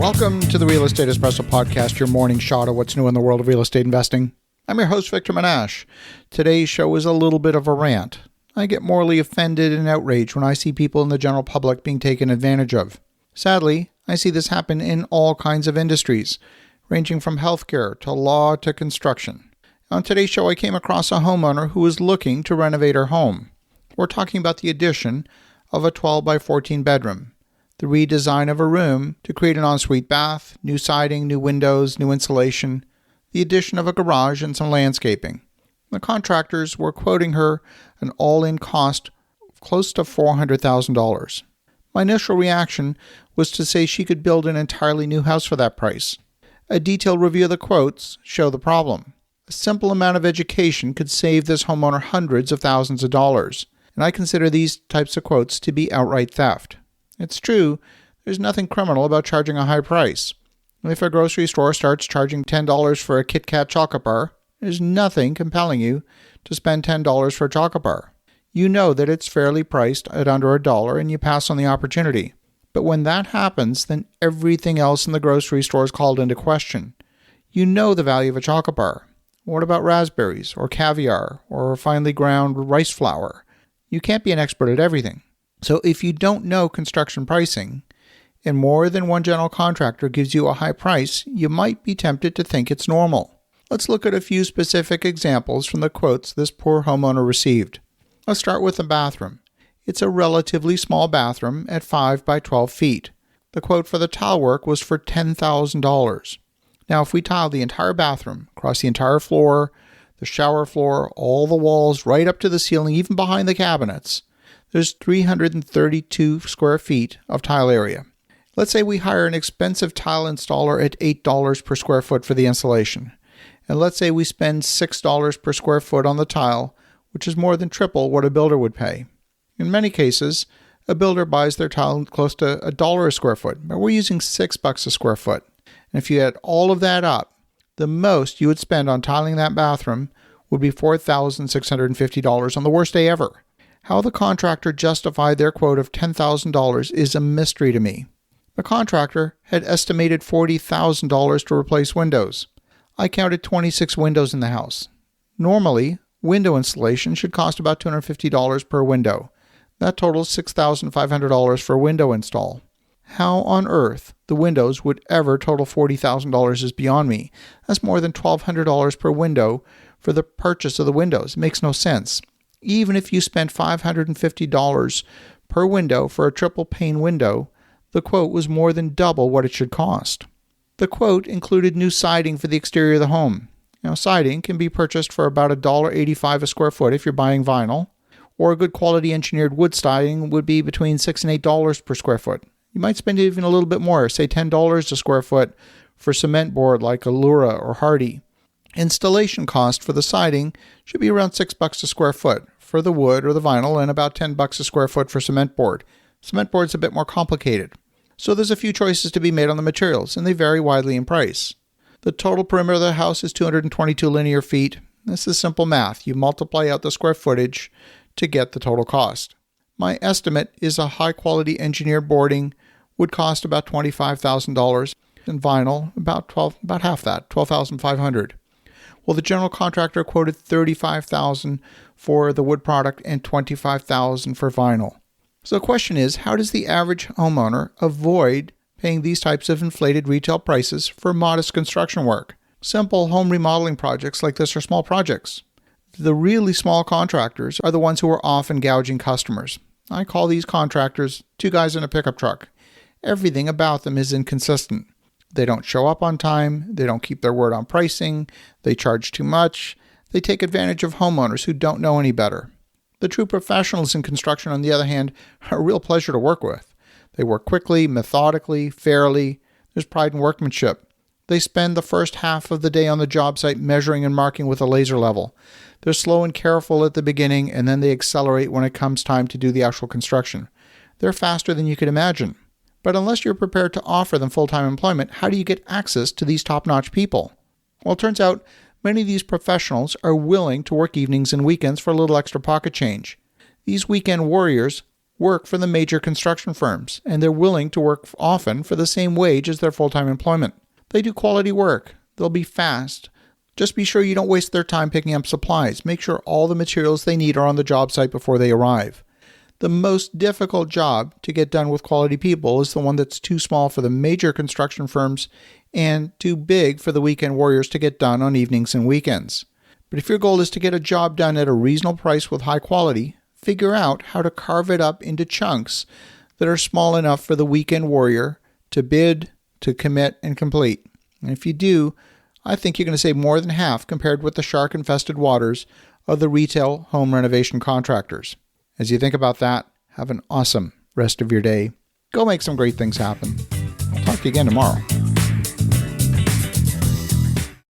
Welcome to the Real Estate Espresso Podcast, your morning shot of what's new in the world of real estate investing. I'm your host, Victor Menashe. Today's show is a little bit of a rant. I get morally offended and outraged when I see people in the general public being taken advantage of. Sadly, I see this happen in all kinds of industries, ranging from healthcare to law to construction. On today's show, I came across a homeowner who was looking to renovate her home. We're talking about the addition of a 12 by 14 bedroom, the redesign of a room to create an ensuite bath, new siding, new windows, new insulation, the addition of a garage, and some landscaping. The contractors were quoting her an all-in cost of close to $400,000. My initial reaction was to say she could build an entirely new house for that price. A detailed review of the quotes show the problem. A simple amount of education could save this homeowner hundreds of thousands of dollars, and I consider these types of quotes to be outright theft. It's true, there's nothing criminal about charging a high price. If a grocery store starts charging $10 for a Kit Kat chocolate bar, there's nothing compelling you to spend $10 for a chocolate bar. You know that it's fairly priced at under $1 and you pass on the opportunity. But when that happens, then everything else in the grocery store is called into question. You know the value of a chocolate bar. What about raspberries or caviar or finely ground rice flour? You can't be an expert at everything. So if you don't know construction pricing, and more than one general contractor gives you a high price, you might be tempted to think it's normal. Let's look at a few specific examples from the quotes this poor homeowner received. Let's start with the bathroom. It's a relatively small bathroom at 5 by 12 feet. The quote for the tile work was for $10,000. Now, if we tile the entire bathroom, across the entire floor, the shower floor, all the walls, right up to the ceiling, even behind the cabinets, there's 332 square feet of tile area. Let's say we hire an expensive tile installer at $8 per square foot for the installation. And let's say we spend $6 per square foot on the tile, which is more than triple what a builder would pay. In many cases, a builder buys their tile close to $1 a square foot, but we're using $6 a square foot. And if you add all of that up, the most you would spend on tiling that bathroom would be $4,650 on the worst day ever. How the contractor justified their quote of $10,000 is a mystery to me. The contractor had estimated $40,000 to replace windows. I counted 26 windows in the house. Normally, window installation should cost about $250 per window. That totals $6,500 for a window install. How on earth the windows would ever total $40,000 is beyond me. That's more than $1,200 per window for the purchase of the windows. It makes no sense. Even if you spent $550 per window for a triple pane window, the quote was more than double what it should cost. The quote included new siding for the exterior of the home. Now, siding can be purchased for about $1.85 a square foot if you're buying vinyl, or a good quality engineered wood siding would be between $6 and $8 per square foot. You might spend even a little bit more, say $10 a square foot for cement board like Allura or Hardy. Installation cost for the siding should be around $6 a square foot for the wood or the vinyl, and about $10 a square foot for cement board. Cement board's a bit more complicated. So there's a few choices to be made on the materials, and they vary widely in price. The total perimeter of the house is 222 linear feet. This is simple math. You multiply out the square footage to get the total cost. My estimate is a high-quality engineered boarding would cost about $25,000, and vinyl about half that, $12,500. Well, the general contractor quoted $35,000 for the wood product and $25,000 for vinyl. So the question is, how does the average homeowner avoid paying these types of inflated retail prices for modest construction work? Simple home remodeling projects like this are small projects. The really small contractors are the ones who are often gouging customers. I call these contractors two guys in a pickup truck. Everything about them is inconsistent. They don't show up on time, they don't keep their word on pricing, they charge too much, they take advantage of homeowners who don't know any better. The true professionals in construction, on the other hand, are a real pleasure to work with. They work quickly, methodically, fairly. There's pride in workmanship. They spend the first half of the day on the job site measuring and marking with a laser level. They're slow and careful at the beginning, and then they accelerate when it comes time to do the actual construction. They're faster than you could imagine. But unless you're prepared to offer them full-time employment, how do you get access to these top-notch people? Well, it turns out many of these professionals are willing to work evenings and weekends for a little extra pocket change. These weekend warriors work for the major construction firms, and they're willing to work often for the same wage as their full-time employment. They do quality work. They'll be fast. Just be sure you don't waste their time picking up supplies. Make sure all the materials they need are on the job site before they arrive. The most difficult job to get done with quality people is the one that's too small for the major construction firms and too big for the weekend warriors to get done on evenings and weekends. But if your goal is to get a job done at a reasonable price with high quality, figure out how to carve it up into chunks that are small enough for the weekend warrior to bid, to commit, and complete. And if you do, I think you're going to save more than half compared with the shark-infested waters of the retail home renovation contractors. As you think about that, have an awesome rest of your day. Go make some great things happen. I'll talk to you again tomorrow.